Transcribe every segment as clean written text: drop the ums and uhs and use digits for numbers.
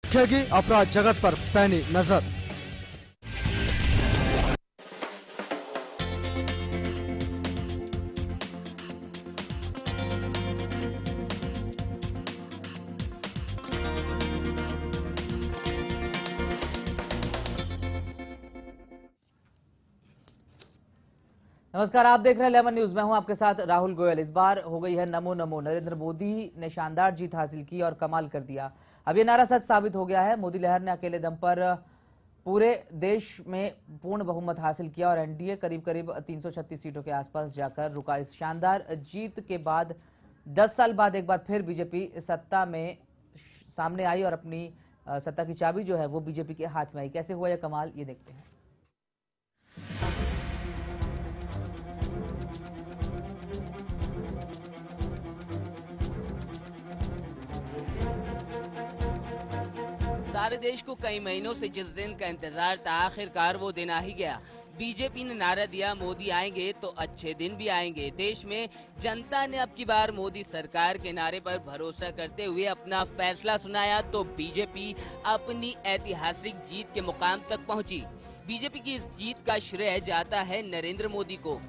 रखेगी अपराध जगत पर पैनी नजर। नमस्कार, आप देख रहे हैं लेमन न्यूज। मैं हूं आपके साथ राहुल गोयल। इस बार हो गई है नमो नमो। नरेंद्र मोदी ने शानदार जीत हासिल की और कमाल कर दिया। अब ये नारा सच साबित हो गया है। मोदी लहर ने अकेले दम पर पूरे देश में पूर्ण बहुमत हासिल किया और एनडीए करीब करीब 336 सीटों के आसपास जाकर रुका। इस शानदार जीत के बाद 10 साल बाद एक बार फिर बीजेपी सत्ता में सामने आई और अपनी सत्ता की चाबी जो है वो बीजेपी के हाथ में आई। कैसे हुआ यह कमाल, ये देखते हैं। सारे देश को कई महीनों से जिस दिन का इंतजार था, आखिरकार वो दिन आ ही गया। बीजेपी ने नारा दिया, मोदी आएंगे तो अच्छे दिन भी आएंगे। देश में जनता ने अब की बार मोदी सरकार के नारे पर भरोसा करते हुए अपना फैसला सुनाया तो बीजेपी अपनी ऐतिहासिक जीत के मुकाम तक पहुंची। बीजेपी की इस जीत का श्रेय जाता है नरेंद्र मोदी को।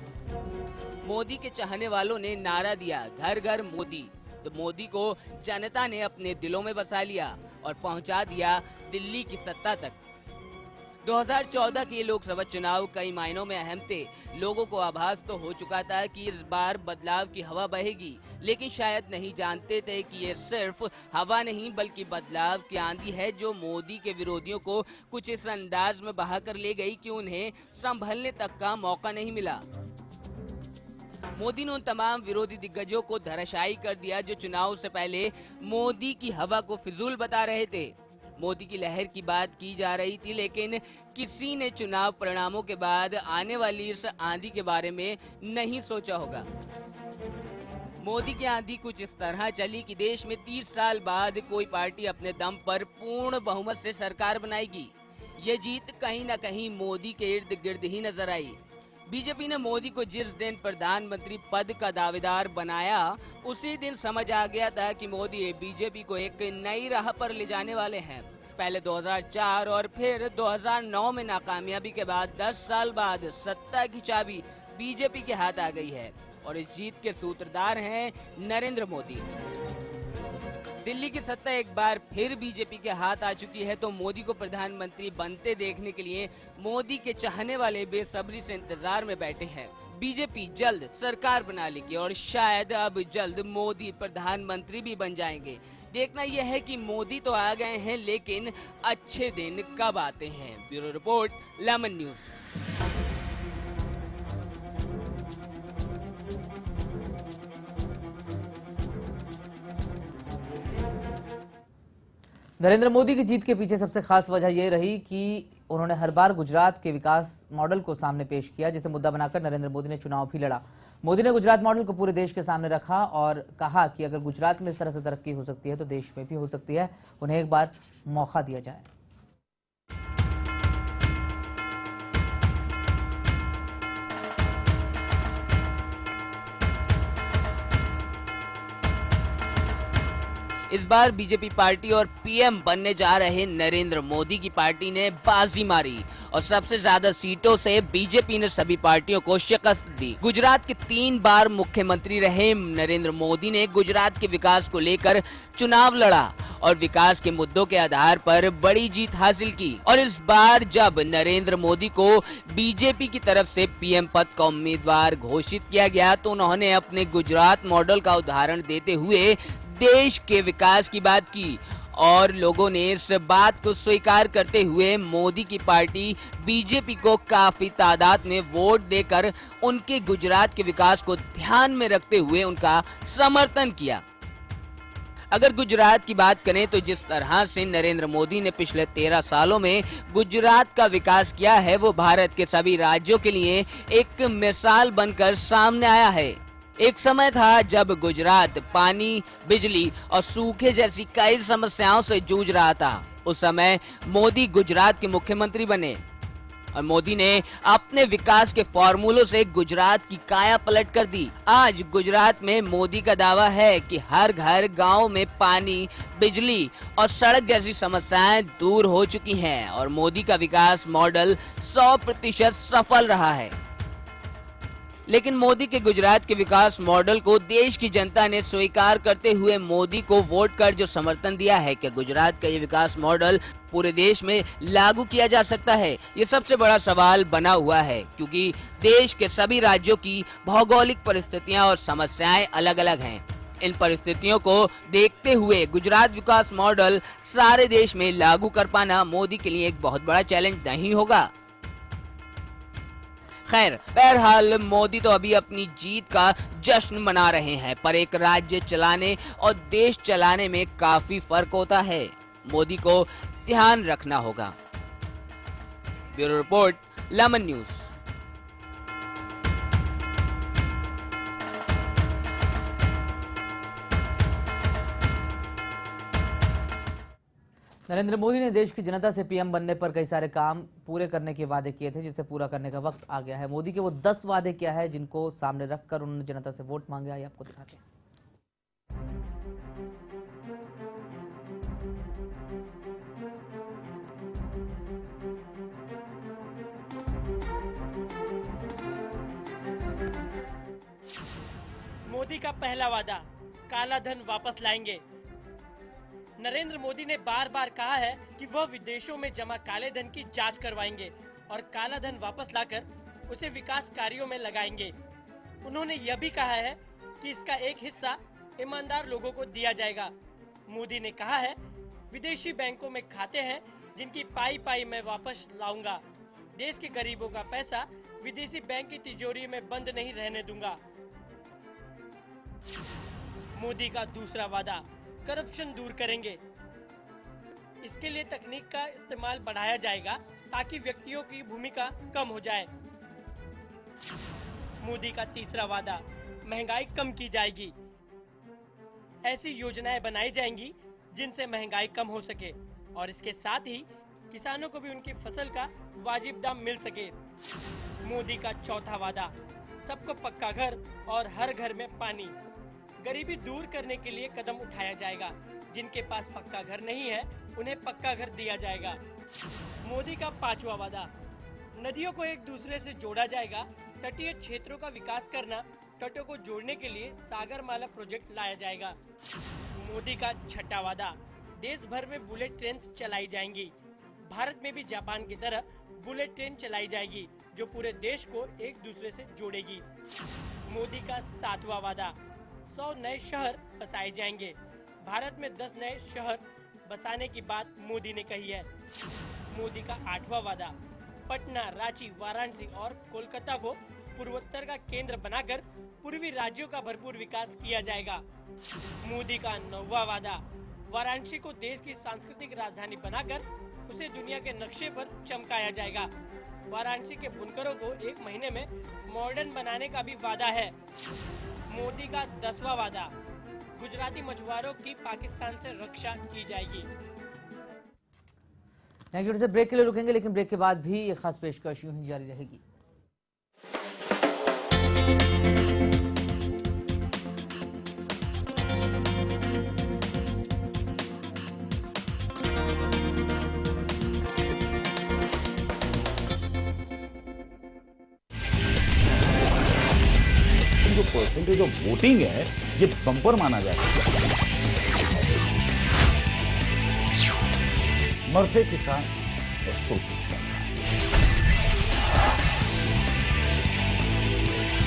मोदी के चाहने वालों ने नारा दिया, घर घर मोदी। तो मोदी को जनता ने अपने दिलों में बसा लिया और पहुंचा दिया दिल्ली की सत्ता तक। 2014 के लोकसभा चुनाव कई मायनों में अहम थे। लोगों को आभास तो हो चुका था कि इस बार बदलाव की हवा बहेगी, लेकिन शायद नहीं जानते थे कि ये सिर्फ हवा नहीं बल्कि बदलाव की आंधी है जो मोदी के विरोधियों को कुछ इस अंदाज में बहाकर ले गई कि उन्हें संभलने तक का मौका नहीं मिला। मोदी ने उन तमाम विरोधी दिग्गजों को धराशायी कर दिया जो चुनाव से पहले मोदी की हवा को फिजूल बता रहे थे। मोदी की लहर की बात की जा रही थी, लेकिन किसी ने चुनाव परिणामों के बाद आने वाली इस आंधी के बारे में नहीं सोचा होगा। मोदी की आंधी कुछ इस तरह चली कि देश में 30 साल बाद कोई पार्टी अपने दम पर पूर्ण बहुमत से सरकार बनाएगी। ये जीत कहीं न कहीं मोदी के इर्द गिर्द ही नजर आई। बीजेपी ने मोदी को जिस दिन प्रधानमंत्री पद का दावेदार बनाया, उसी दिन समझ आ गया था कि मोदी बीजेपी को एक नई राह पर ले जाने वाले हैं। पहले 2004 और फिर 2009 में नाकामयाबी के बाद 10 साल बाद सत्ता की चाबी बीजेपी के हाथ आ गई है और इस जीत के सूत्रधार हैं नरेंद्र मोदी। दिल्ली की सत्ता एक बार फिर बीजेपी के हाथ आ चुकी है तो मोदी को प्रधानमंत्री बनते देखने के लिए मोदी के चाहने वाले बेसब्री से इंतजार में बैठे हैं। बीजेपी जल्द सरकार बना लेगी और शायद अब जल्द मोदी प्रधानमंत्री भी बन जाएंगे। देखना यह है कि मोदी तो आ गए हैं, लेकिन अच्छे दिन कब आते हैं। Bureau report, lemon news. Narendra Modi की जीत के पीछे सबसे खास वजह यह रही कि उन्होंने हर बार गुजरात के विकास मॉडल को सामने पेश किया, जिसे मुद्दा बनाकर नरेंद्र मोदी ने चुनाव भी लड़ा। मोदी ने गुजरात मॉडल को पूरे देश के सामने रखा और कहा कि अगर गुजरात में इस तरह से तरक्की हो सकती है तो देश में भी हो सकती है, उन्हें एक बार मौका दिया जाए। इस बार बीजेपी पार्टी और पीएम बनने जा रहे नरेंद्र मोदी की पार्टी ने बाजी मारी और सबसे ज्यादा सीटों से बीजेपी ने सभी पार्टियों को शिकस्त दी। गुजरात के 3 बार मुख्यमंत्री रहे नरेंद्र मोदी ने गुजरात के विकास को लेकर चुनाव लड़ा और विकास के मुद्दों के आधार पर बड़ी जीत हासिल की। और इस बार जब नरेंद्र मोदी को बीजेपी की तरफ से पीएम पद का उम्मीदवार घोषित किया गया तो उन्होंने अपने गुजरात मॉडल का उदाहरण देते हुए देश के विकास की बात की और लोगों ने इस बात को स्वीकार करते हुए मोदी की पार्टी बीजेपी को काफी तादाद में वोट देकर उनके गुजरात के विकास को ध्यान में रखते हुए उनका समर्थन किया। अगर गुजरात की बात करें तो जिस तरह से नरेंद्र मोदी ने पिछले 13 सालों में गुजरात का विकास किया है वो भारत के सभी राज्यों के लिए एक मिसाल बनकर सामने आया है। एक समय था जब गुजरात पानी, बिजली और सूखे जैसी कई समस्याओं से जूझ रहा था। उस समय मोदी गुजरात के मुख्यमंत्री बने। और मोदी ने अपने विकास के फॉर्मूलों से गुजरात की काया पलट कर दी। आज गुजरात में मोदी का दावा है कि हर घर गांव में पानी, बिजली और सड़क जैसी समस्याएं दूर हो चुकी हैं और मोदी का विकास मॉडल 100% सफल रहा है। लेकिन मोदी के गुजरात के विकास मॉडल को देश की जनता ने स्वीकार करते हुए मोदी को वोट कर जो समर्थन दिया है, क्या गुजरात का ये विकास मॉडल पूरे देश में लागू किया जा सकता है? ये सबसे बड़ा सवाल बना हुआ है, क्योंकि देश के सभी राज्यों की भौगोलिक परिस्थितियां और समस्याएं अलग अलग हैं। इन परिस्थितियों को देखते हुए गुजरात विकास मॉडल सारे देश में लागू कर पाना मोदी के लिए एक बहुत बड़ा चैलेंज नहीं होगा। खैर, बहरहाल मोदी तो अभी अपनी जीत का जश्न मना रहे हैं, पर एक राज्य चलाने और देश चलाने में काफी फर्क होता है। मोदी को ध्यान रखना होगा। Bureau report, lemon news. Narendra Modi ने देश की जनता से पीएम बनने पर कई सारे काम पूरे करने के वादे किए थे, जिसे पूरा करने का वक्त आ गया है। मोदी के वो 10 वादे क्या है जिनको सामने रखकर उन्होंने जनता से वोट मांगे, आइए आपको दिखाते हैं। मोदी का पहला वादा, काला धन वापस लाएंगे। नरेंद्र मोदी ने बार बार कहा है कि वह विदेशों में जमा काले धन की जांच करवाएंगे और काला धन वापस लाकर उसे विकास कार्यों में लगाएंगे। उन्होंने यह भी कहा है कि इसका एक हिस्सा ईमानदार लोगों को दिया जाएगा। मोदी ने कहा है, विदेशी बैंकों में खाते हैं जिनकी पाई पाई मैं वापस लाऊंगा। देश के गरीबों का पैसा विदेशी बैंक की तिजोरी में बंद नहीं रहने दूंगा। मोदी का दूसरा वादा, करप्शन दूर करेंगे। इसके लिए तकनीक का इस्तेमाल बढ़ाया जाएगा ताकि व्यक्तियों की भूमिका कम हो जाए। मोदी का तीसरा वादा, महंगाई कम की जाएगी। ऐसी योजनाएं बनाई जाएंगी जिनसे महंगाई कम हो सके और इसके साथ ही किसानों को भी उनकी फसल का वाजिब दाम मिल सके। मोदी का चौथा वादा, सबको पक्का घर और हर घर में पानी। गरीबी दूर करने के लिए कदम उठाया जाएगा। जिनके पास पक्का घर नहीं है उन्हें पक्का घर दिया जाएगा। मोदी का पांचवा वादा, नदियों को एक दूसरे से जोड़ा जाएगा। तटीय क्षेत्रों का विकास करना, तटों को जोड़ने के लिए सागरमाला प्रोजेक्ट लाया जाएगा। मोदी का छठा वादा, देश भर में बुलेट ट्रेन चलाई जाएंगी। भारत में भी जापान की तरह बुलेट ट्रेन चलाई जाएगी जो पूरे देश को एक दूसरे से जोड़ेगी। मोदी का सातवां वादा, 100 नए शहर बसाए जाएंगे। भारत में 10 नए शहर बसाने की बात मोदी ने कही है। मोदी का आठवां वादा, पटना, रांची, वाराणसी और कोलकाता को पूर्वोत्तर का केंद्र बनाकर पूर्वी राज्यों का भरपूर विकास किया जाएगा। मोदी का नौवां वादा, वाराणसी को देश की सांस्कृतिक राजधानी बनाकर उसे दुनिया के नक्शे पर चमकाया जाएगा। वाराणसी के बुनकरों को 1 महीने में मॉडर्न बनाने का भी वादा है। मोदी का 10वां वादा, गुजराती मछुआरों की पाकिस्तान से रक्षा की जाएगी। नेक्स्ट से ब्रेक के लिए रुकेंगे, लेकिन ब्रेक के बाद भी ये खास पेशकश यूं ही जारी रहेगी। जो परसेंटेज ऑफ वोटिंग है ये बम्पर माना जाएगा। मरते किसान और सोती सरकार।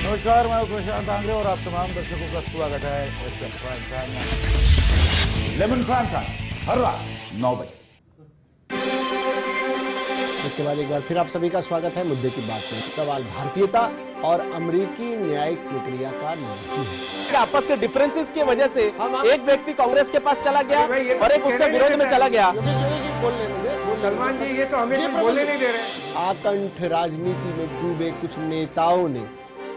नमस्कार, मैं प्रशांत आंग्रे और आप तमाम दर्शकों का स्वागत है लेमन प्राइम टाइम हर रात 9 बजे। इसके बाद एक बार फिर आप सभी का स्वागत है। मुद्दे की बात में सवाल भारतीयता और अमेरिकी न्यायिक प्रक्रिया का नहीं है। आपस के डिफरेंसेस की वजह से एक व्यक्ति कांग्रेस के पास चला गया और एक उसके विरोध में चला गया। सलमान जी, ये तो हमें बोलने नहीं दे रहे। आकंठ राजनीति में डूबे कुछ नेताओं ने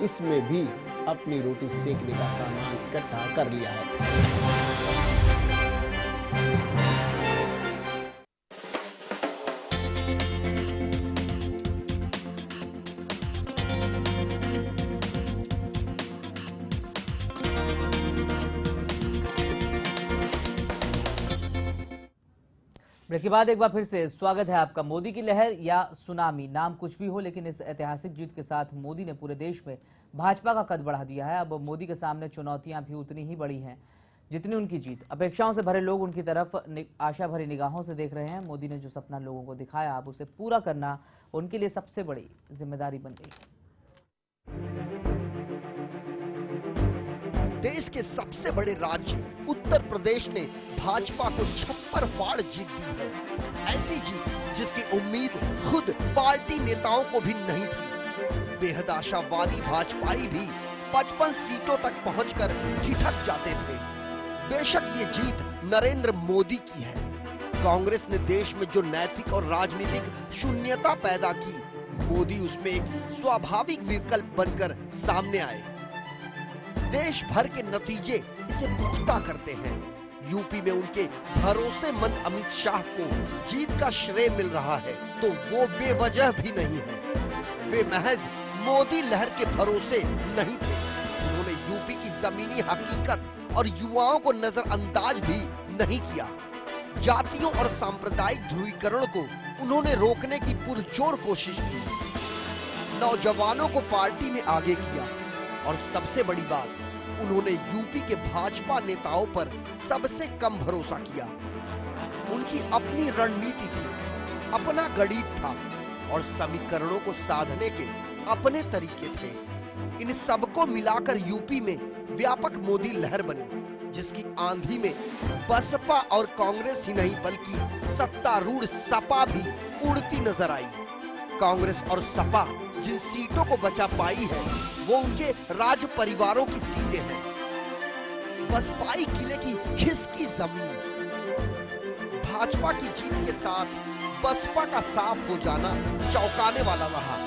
इसमें भी अपनी रोटी सेकने का सामान इकट्ठा कर लिया है। ब्रेक के बाद एक बार फिर से स्वागत है आपका। मोदी की लहर या सुनामी, नाम कुछ भी हो, लेकिन इस ऐतिहासिक जीत के साथ मोदी ने पूरे देश में भाजपा का कद बढ़ा दिया है। अब मोदी के सामने चुनौतियां भी उतनी ही बड़ी हैं जितनी उनकी जीत। अपेक्षाओं से भरे लोग उनकी तरफ आशा भरी निगाहों से देख रहे हैं। मोदी ने जो सपना लोगों को दिखाया, अब उसे पूरा करना उनके लिए सबसे बड़ी जिम्मेदारी बन गई है। देश के सबसे बड़े राज्य उत्तर प्रदेश ने भाजपा को छप्पर फाड़ जीत दी है। ऐसी जीत जिसकी उम्मीद खुद पार्टी नेताओं को भी नहीं थी। बेहद आशावादी भाजपाई भी 55 सीटों तक पहुंचकर ठिठक जाते थे। बेशक ये जीत नरेंद्र मोदी की है। कांग्रेस ने देश में जो नैतिक और राजनीतिक शून्यता पैदा की, मोदी उसमें एक स्वाभाविक विकल्प बनकर सामने आए। देश भर के नतीजे इसे पुख्ता करते हैं। यूपी में उनके भरोसेमंद अमित शाह को जीत का श्रेय मिल रहा है तो वो बेवजह भी नहीं है। वे महज मोदी लहर के भरोसे नहीं थे। उन्होंने यूपी की जमीनी हकीकत और युवाओं को नजरअंदाज भी नहीं किया। जातियों और सांप्रदायिक ध्रुवीकरण को उन्होंने रोकने की पुरजोर कोशिश की। नौजवानों को पार्टी में आगे किया और सबसे बड़ी बात, उन्होंने यूपी के भाजपा नेताओं पर सबसे कम भरोसा किया। उनकी अपनी रणनीति थी, अपना गणित था और समीकरणों को साधने के अपने तरीके थे। इन सबको मिलाकर यूपी में व्यापक मोदी लहर बनी, जिसकी आंधी में बसपा और कांग्रेस ही नहीं बल्कि सत्तारूढ़ सपा भी उड़ती नजर आई। कांग्रेस और सपा जिन सीटों को बचा पाई है वो उनके राज परिवारों की सीटें हैं। बसपाई किले की खिसकी जमीन। भाजपा की जीत के साथ बसपा का साफ हो जाना चौंकाने वाला रहा।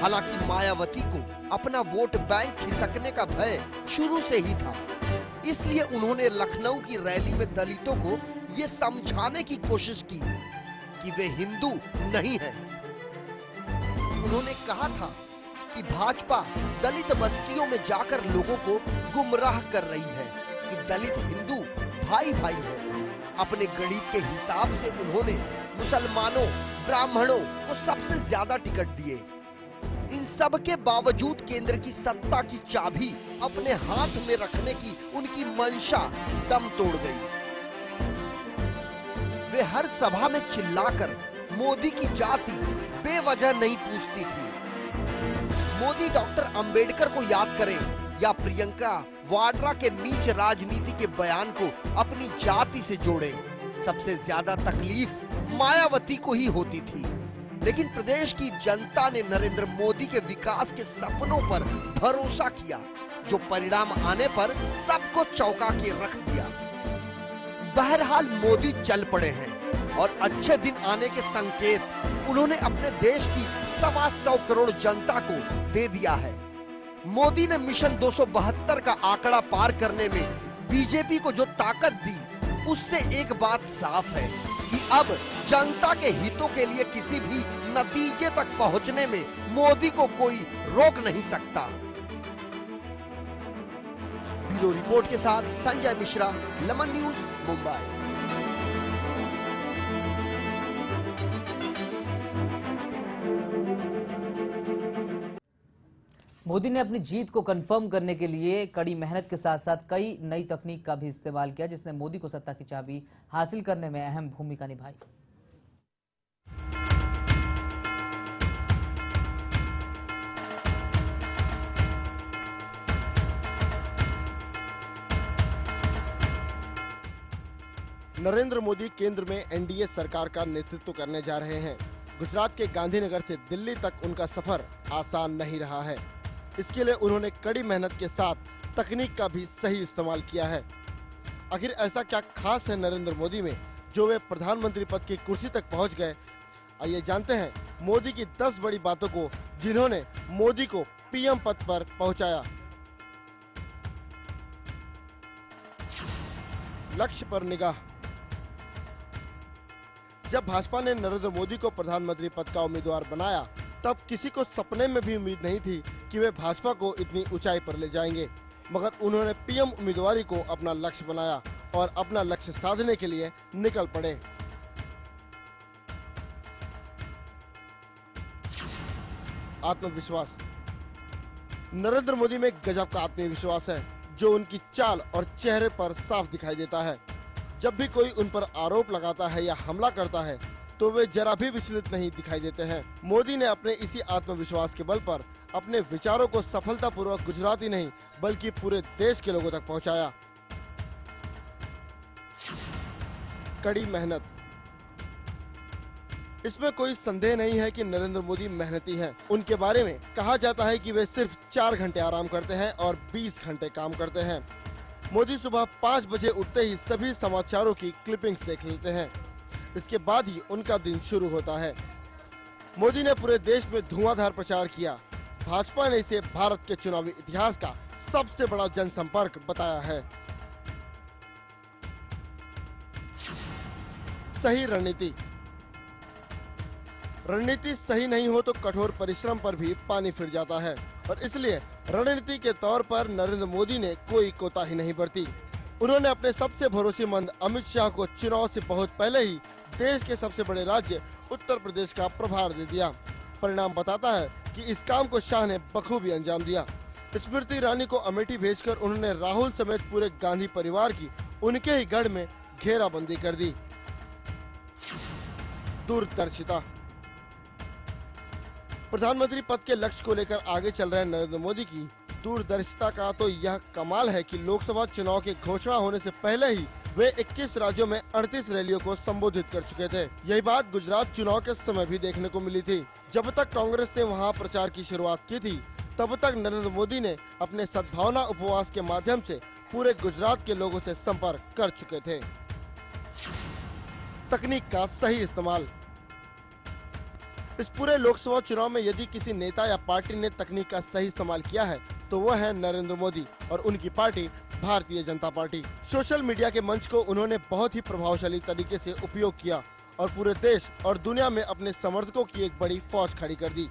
हालांकि मायावती को अपना वोट बैंक खिसकने का भय शुरू से ही था, इसलिए उन्होंने लखनऊ की रैली में दलितों को ये समझाने की कोशिश की कि वे हिंदू नहीं हैं। उन्होंने कहा था कि भाजपा दलित बस्तियों में जाकर लोगों को गुमराह कर रही है कि दलित हिंदू भाई भाई है। अपने गणित के हिसाब से उन्होंने मुसलमानों, ब्राह्मणों को सबसे ज्यादा टिकट दिए। इन सब के बावजूद केंद्र की सत्ता की चाबी अपने हाथ में रखने की उनकी मंशा दम तोड़ गई। वे हर सभा में चिल्लाकर मोदी की जाति बेवजह नहीं पूछती थी। मोदी डॉक्टर अंबेडकर को याद करें या प्रियंका वाड्रा के नीच राजनीति के बयान को अपनी जाति से जोड़े, सबसे ज्यादा तकलीफ मायावती को ही होती थी। लेकिन प्रदेश की जनता ने नरेंद्र मोदी के विकास के सपनों पर भरोसा किया, जो परिणाम आने पर सबको चौंका के रख दिया। बहरहाल मोदी चल पड़े हैं और अच्छे दिन आने के संकेत उन्होंने अपने देश की 125 करोड़ जनता को दे दिया है। मोदी ने मिशन 272 का आंकड़ा पार करने में बीजेपी को जो ताकत दी, उससे एक बात साफ है कि अब जनता के हितों के लिए किसी भी नतीजे तक पहुंचने में मोदी को कोई रोक नहीं सकता। ब्यूरो रिपोर्ट के साथ संजय मिश्रा, लमन न्यूज, मुंबई। मोदी ने अपनी जीत को कंफर्म करने के लिए कड़ी मेहनत के साथ साथ कई नई तकनीक का भी इस्तेमाल किया, जिसने मोदी को सत्ता की चाबी हासिल करने में अहम भूमिका निभाई। नरेंद्र मोदी केंद्र में एनडीए सरकार का नेतृत्व करने जा रहे हैं। गुजरात के गांधीनगर से दिल्ली तक उनका सफर आसान नहीं रहा है। इसके लिए उन्होंने कड़ी मेहनत के साथ तकनीक का भी सही इस्तेमाल किया है। आखिर ऐसा क्या खास है नरेंद्र मोदी में जो वे प्रधानमंत्री पद की कुर्सी तक पहुंच गए? आइए जानते हैं मोदी की 10 बड़ी बातों को जिन्होंने मोदी को पीएम पद पर पहुंचाया। लक्ष्य पर निगाह। जब भाजपा ने नरेंद्र मोदी को प्रधानमंत्री पद का उम्मीदवार बनाया, तब किसी को सपने में भी उम्मीद नहीं थी कि वे भाजपा को इतनी ऊंचाई पर ले जाएंगे। मगर उन्होंने पीएम उम्मीदवारी को अपना लक्ष्य बनाया और अपना लक्ष्य साधने के लिए निकल पड़े। आत्मविश्वास। नरेंद्र मोदी में गजब का आत्मविश्वास है जो उनकी चाल और चेहरे पर साफ दिखाई देता है। जब भी कोई उन पर आरोप लगाता है या हमला करता है तो वे जरा भी विचलित नहीं दिखाई देते हैं। मोदी ने अपने इसी आत्मविश्वास के बल पर अपने विचारों को सफलतापूर्वक गुजरात ही नहीं बल्कि पूरे देश के लोगों तक पहुंचाया। कड़ी मेहनत। इसमें कोई संदेह नहीं है कि नरेंद्र मोदी मेहनती हैं। उनके बारे में कहा जाता है कि वे सिर्फ 4 घंटे आराम करते हैं और 20 घंटे काम करते हैं। मोदी सुबह 5 बजे उठते ही सभी समाचारों की क्लिपिंग्स देख लेते हैं। इसके बाद ही उनका दिन शुरू होता है। मोदी ने पूरे देश में धुआंधार प्रचार किया। भाजपा ने इसे भारत के चुनावी इतिहास का सबसे बड़ा जनसंपर्क बताया है। सही रणनीति। रणनीति सही नहीं हो तो कठोर परिश्रम पर भी पानी फिर जाता है और इसलिए रणनीति के तौर पर नरेंद्र मोदी ने कोई कोताही नहीं बरती। उन्होंने अपने सबसे भरोसेमंद अमित शाह को चुनाव से बहुत पहले ही देश के सबसे बड़े राज्य उत्तर प्रदेश का प्रभार दे दिया। परिणाम बताता है कि इस काम को शाह ने बखूबी अंजाम दिया। स्मृति ईरानी को अमेठी भेजकर उन्होंने राहुल समेत पूरे गांधी परिवार की उनके ही गढ़ में घेराबंदी कर दी। दूरदर्शिता। प्रधानमंत्री पद के लक्ष्य को लेकर आगे चल रहे नरेंद्र मोदी की दूरदर्शिता का तो यह कमाल है कि लोकसभा चुनाव की घोषणा होने से पहले ही वे 21 राज्यों में 38 रैलियों को संबोधित कर चुके थे। यही बात गुजरात चुनाव के समय भी देखने को मिली थी। जब तक कांग्रेस ने वहां प्रचार की शुरुआत की थी तब तक नरेंद्र मोदी ने अपने सद्भावना उपवास के माध्यम से पूरे गुजरात के लोगों से संपर्क कर चुके थे। तकनीक का सही इस्तेमाल। इस पूरे लोकसभा चुनाव में यदि किसी नेता या पार्टी ने तकनीक का सही इस्तेमाल किया है तो वह है नरेंद्र मोदी और उनकी party Bharatiya Janata party. Social media के मंच को उन्होंने बहुत ही प्रभावशाली तरीके से उपयोग किया और पूरे देश और दुनिया में अपने समर्थकों की एक बड़ी फौज खड़ी कर दी।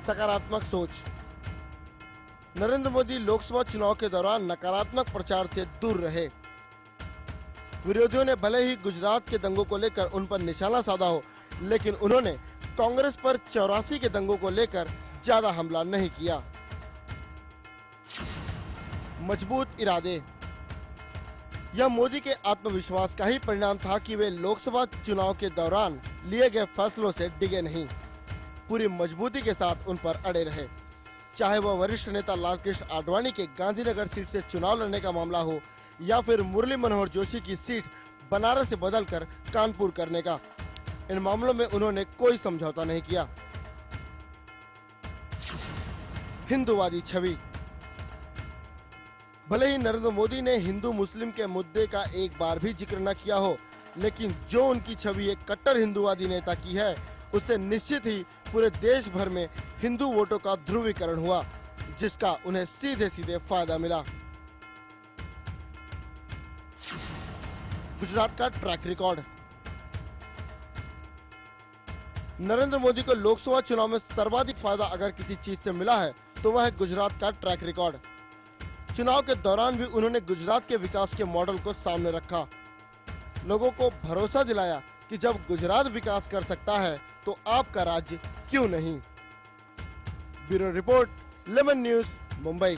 सकारात्मक सोच। नरेंद्र मोदी लोकसभा चुनाव के दौरान नकारात्मक प्रचार से दूर रहे। विरोधियों ने भले ही गुजरात के दंगों को लेकर उन पर निशाना साधा हो, लेकिन उन्होंने कांग्रेस पर 84 के दंगों को लेकर ज्यादा हमला नहीं किया। मजबूत इरादे। यह मोदी के आत्मविश्वास का ही परिणाम था कि वे लोकसभा चुनाव के दौरान लिए गए फैसलों से डिगे नहीं, पूरी मजबूती के साथ उन पर अड़े रहे। चाहे वह वरिष्ठ नेता लालकृष्ण आडवाणी के गांधीनगर सीट से चुनाव लड़ने का मामला हो या फिर मुरली मनोहर जोशी की सीट बनारस से बदलकर कानपुर करने का, इन मामलों में उन्होंने कोई समझौता नहीं किया। हिंदूवादी छवि। भले ही नरेंद्र मोदी ने हिंदू मुस्लिम के मुद्दे का एक बार भी जिक्र न किया हो, लेकिन जो उनकी छवि एक कट्टर हिंदूवादी नेता की है उससे निश्चित ही पूरे देश भर में हिंदू वोटों का ध्रुवीकरण हुआ, जिसका उन्हें सीधे सीधे फायदा मिला। गुजरात का ट्रैक रिकॉर्ड। नरेंद्र मोदी को लोकसभा चुनाव में सर्वाधिक फायदा अगर किसी चीज से मिला है तो वह है गुजरात का ट्रैक रिकॉर्ड। चुनाव के दौरान भी उन्होंने गुजरात के विकास के मॉडल को सामने रखा, लोगों को भरोसा दिलाया कि जब गुजरात विकास कर सकता है तो आपका राज्य क्यों नहीं। Bureau report, lemon news, Mumbai.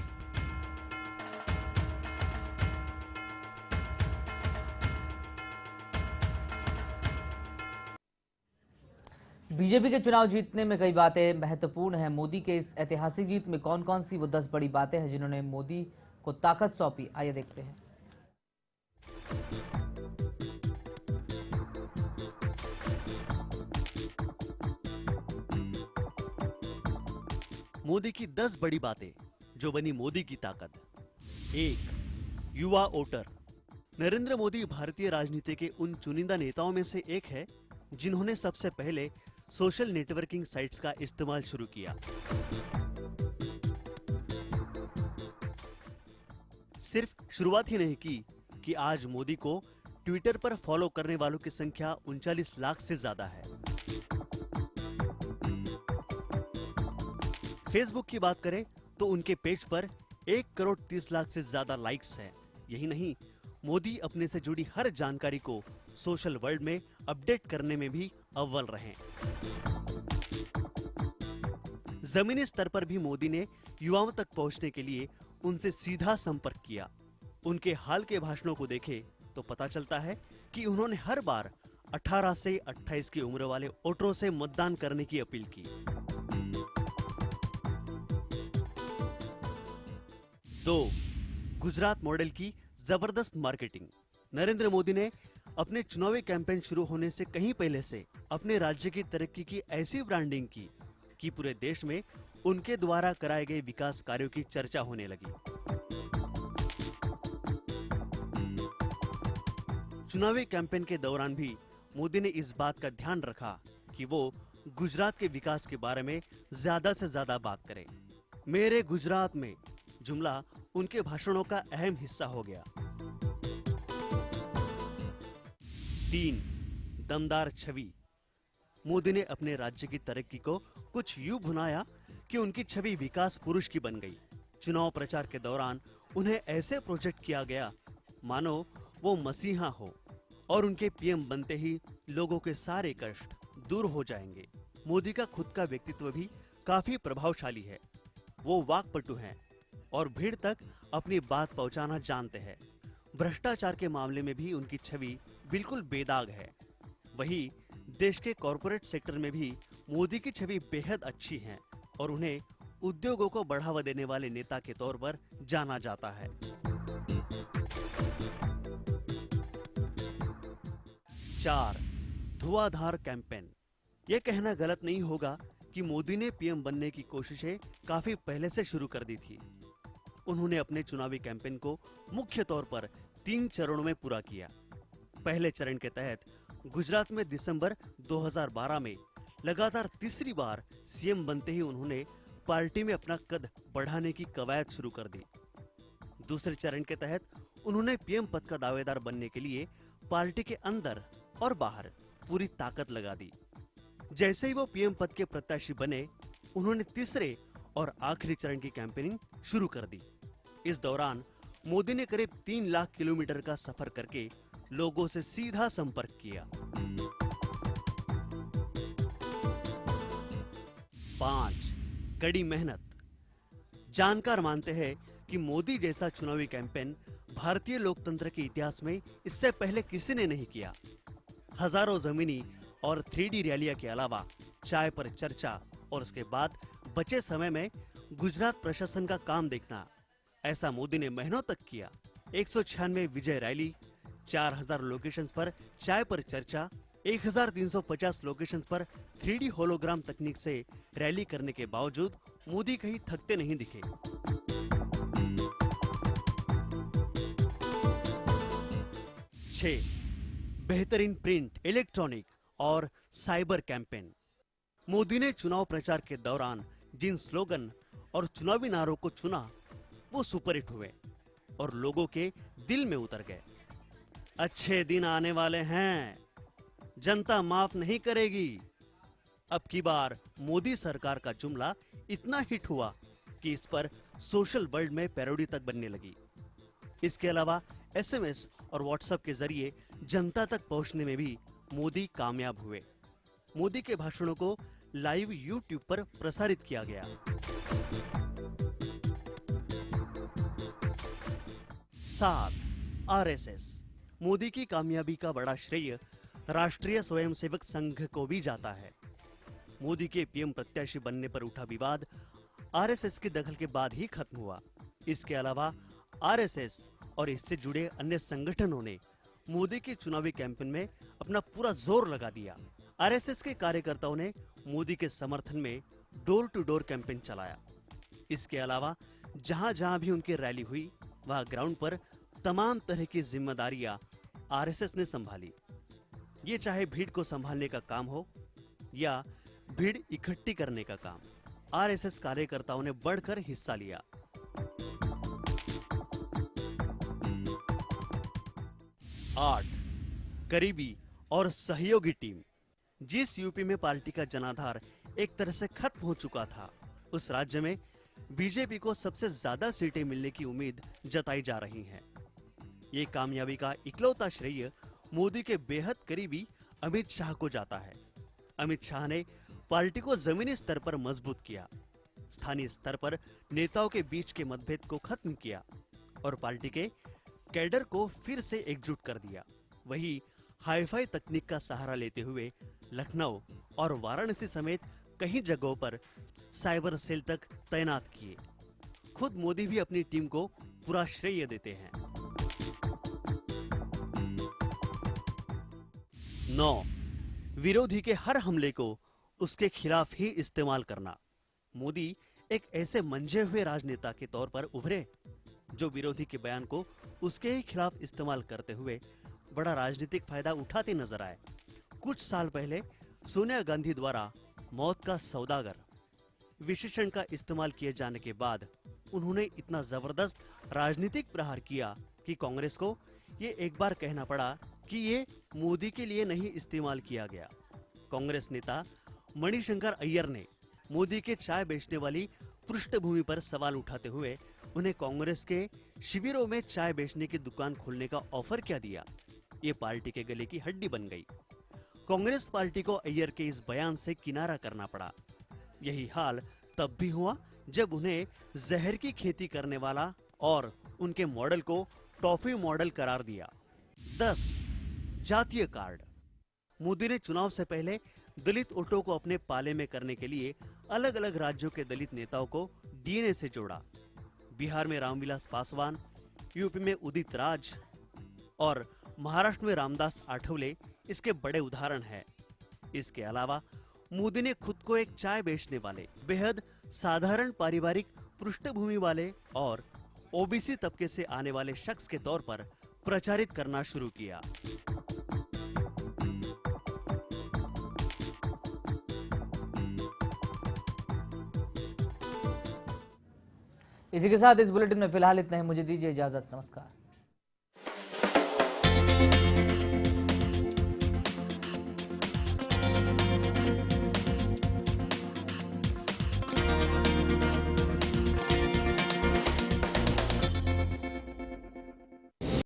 BJP के चुनाव जीतने में कई बातें महत्वपूर्ण हैं। मोदी के इस ऐतिहासिक जीत में कौन कौन सी वो 10 बड़ी बातें हैं जिन्होंने मोदी को ताकत सौंपी, आइए देखते हैं। मोदी की 10 बड़ी बातें जो बनी मोदी की ताकत। 1. युवा वोटर। नरेंद्र मोदी भारतीय राजनीति के उन चुनिंदा नेताओं में से एक है जिन्होंने सबसे पहले सोशल नेटवर्किंग साइट्स का इस्तेमाल शुरू किया। सिर्फ शुरुआत ही नहीं की कि आज मोदी को ट्विटर पर फॉलो करने वालों की संख्या 39 लाख से ज्यादा है। फेसबुक की बात करें तो उनके पेज पर 1 करोड़ 30 लाख से ज्यादा लाइक्स हैं। यही नहीं, मोदी अपने से जुड़ी हर जानकारी को सोशल वर्ल्ड में अपडेट करने में भी अव्वल रहे। जमीनी स्तर पर भी मोदी ने युवाओं तक पहुंचने के लिए उनसे सीधा संपर्क किया। उनके हाल के भाषणों को देखें तो पता चलता है कि उन्होंने हर बार 18 से 28 की उम्र वाले वोटरों से मतदान करने की अपील की। 2. गुजरात मॉडल की जबरदस्त मार्केटिंग। नरेंद्र मोदी ने अपने चुनावी कैंपेन शुरू होने से कहीं पहले से अपने राज्य की तरक्की की ऐसी ब्रांडिंग की कि पूरे देश में उनके द्वारा कराए गए विकास कार्यों की चर्चा होने लगी। चुनावी कैंपेन के दौरान भी मोदी ने इस बात का ध्यान रखा कि वो गुजरात के विकास के बारे में ज्यादा से ज्यादा बात करें। मेरे गुजरात में जुमला उनके भाषणों का अहम हिस्सा हो गया। 3. दमदार छवि। मोदी ने अपने राज्य की तरक्की को कुछ यूं भुनाया कि उनकी छवि विकास पुरुष की बन गई। चुनाव प्रचार के दौरान उन्हें ऐसे प्रोजेक्ट किया गया मानो वो मसीहा हो और उनके पीएम बनते ही लोगों के सारे कष्ट दूर हो जाएंगे। मोदी का खुद का व्यक्तित्व भी काफी प्रभावशाली है। वो वाक्पटु हैं और भीड़ तक अपनी बात पहुंचाना जानते हैं। भ्रष्टाचार के मामले में भी उनकी छवि बिल्कुल बेदाग है। वही देश के कॉरपोरेट सेक्टर में भी मोदी की छवि बेहद अच्छी है और उन्हें उद्योगों को बढ़ावा देने वाले नेता के तौर पर जाना जाता है। 4. धुआंधार कैंपेन। ये कहना गलत नहीं होगा कि मोदी ने पीएम बनने की कोशिशें काफी पहले से शुरू कर दी थी। उन्होंने अपने चुनावी कैंपेन को मुख्य तौर पर 3 चरणों में पूरा किया। पहले चरण के तहत गुजरात में दिसंबर 2012 में लगातार तीसरी बार सीएम बनते ही उन्होंने पार्टी में अपना कद बढ़ाने की कवायद शुरू कर दी। दूसरे चरण के तहत उन्होंने पीएम पद का दावेदार बनने के लिए पार्टी के अंदर और बाहर पूरी ताकत लगा दी। जैसे ही वो पीएम पद के प्रत्याशी बने, उन्होंने तीसरे और आखिरी चरण की कैंपेनिंग शुरू कर दी। इस दौरान मोदी ने करीब 3 लाख किलोमीटर का सफर करके लोगों से सीधा संपर्क किया। 5. कड़ी मेहनत। जानकार मानते हैं कि मोदी जैसा चुनावी कैंपेन भारतीय लोकतंत्र के इतिहास में इससे पहले किसी ने नहीं किया। हजारों जमीनी और 3D रैलियां के अलावा चाय पर चर्चा और उसके बाद बचे समय में गुजरात प्रशासन का काम देखना, ऐसा मोदी ने महीनों तक किया। 196 विजय रैली, 4000 लोकेशंस पर चाय पर चर्चा, 1350 लोकेशंस पर 3D होलोग्राम तकनीक से रैली करने के बावजूद मोदी कहीं थकते नहीं दिखे। 6. बेहतरीन प्रिंट, इलेक्ट्रॉनिक और साइबर कैंपेन। मोदी ने चुनाव प्रचार के दौरान जिन स्लोगन और चुनावी नारों को चुना वो सुपरहिट हुए और लोगों के दिल में उतर गए। अच्छे दिन आने वाले हैं, जनता माफ नहीं करेगी। अब की बार मोदी सरकार का जुमला इतना हिट हुआ कि इस पर सोशल वर्ल्ड में पैरोडी तक बनने लगी। इसके अलावा एसएमएस और व्हाट्सएप के जरिए जनता तक पहुंचने में भी मोदी कामयाब हुए। मोदी के भाषणों को लाइव यूट्यूब पर प्रसारित किया गया। 7. आरएसएस। मोदी की कामयाबी का बड़ा श्रेय राष्ट्रीय स्वयंसेवक संघ को भी जाता है। मोदी के पीएम प्रत्याशी बनने पर उठा विवाद आरएसएस की दखल के बाद ही खत्म हुआ। इसके अलावा आरएसएस और इससे जुड़े अन्य संगठनों ने मोदी के चुनावी कैंपेन में अपना पूरा जोर लगा दिया। आरएसएस के कार्यकर्ताओं ने मोदी के समर्थन में डोर टू डोर कैंपेन चलाया। इसके अलावा जहां जहां भी उनकी रैली हुई वहां ग्राउंड पर तमाम तरह की जिम्मेदारियां आरएसएस ने संभाली। ये चाहे भीड़ को संभालने का काम हो या भीड़ इकट्ठी करने का काम, आरएसएस कार्यकर्ताओं ने बढ़कर हिस्सा लिया। 8. करीबी और सहयोगी टीम। जिस यूपी में पार्टी का जनाधार एक तरह से खत्म हो चुका था, उस राज्य में बीजेपी को सबसे ज्यादा सीटें मिलने की उम्मीद जताई जा रही है। ये कामयाबी का इकलौता श्रेय मोदी के बेहद करीबी अमित शाह को जाता है। अमित शाह ने पार्टी को जमीनी स्तर पर मजबूत किया। स्थानीय स्तर पर नेताओं के बीच के मतभेद को खत्म किया और पार्टी के कैडर को फिर से एकजुट कर दिया। वही हाईफाई तकनीक का सहारा लेते हुए लखनऊ और वाराणसी समेत कई जगहों पर साइबर सेल तक तैनात किए। खुद मोदी भी अपनी टीम को पूरा श्रेय देते हैं। 9. विरोधी के हर हमले को उसके खिलाफ ही इस्तेमाल करना। मोदी एक ऐसे मंझे हुए राजनेता के तौर पर उभरे जो विरोधी के बयान को उसके ही खिलाफ इस्तेमाल करते हुए बड़ा राजनीतिक फायदा उठाते नजर आए। कुछ साल पहले सोनिया गांधी द्वारा मौत का सौदागर विशेषण का इस्तेमाल किए जाने के बाद उन्होंने इतना जबरदस्त राजनीतिक प्रहार किया कि कांग्रेस को ये एक बार कहना पड़ा कि ये मोदी के लिए नहीं इस्तेमाल किया गया। कांग्रेस नेता मणिशंकर अय्यर ने मोदी के चाय बेचने वाली पृष्ठभूमि पर सवाल उठाते हुए उन्हें कांग्रेस के शिविरों में चाय बेचने की दुकान खोलने का ऑफर क्या दिया। ये पार्टी के गले की हड्डी बन गई। कांग्रेस पार्टी को अय्यर के इस बयान से किनारा करना पड़ा। यही हाल तब भी हुआ जब उन्हें जहर की खेती करने वाला और उनके मॉडल को टॉफी मॉडल करार दिया। 10. जातीय कार्ड। मोदी ने चुनाव से पहले दलित वोटों को अपने पाले में करने के लिए अलग अलग राज्यों के दलित नेताओं को डीएनए से जोड़ा। बिहार में रामविलास पासवान, यूपी में उदित राज और महाराष्ट्र में रामदास आठवले इसके बड़े उदाहरण हैं। इसके अलावा मोदी ने खुद को एक चाय बेचने वाले, बेहद साधारण पारिवारिक पृष्ठभूमि वाले और ओबीसी तबके से आने वाले शख्स के तौर पर प्रचारित करना शुरू किया। इसी के साथ इस बुलेटिन में फिलहाल इतना ही। मुझे दीजिए इजाजत। नमस्कार।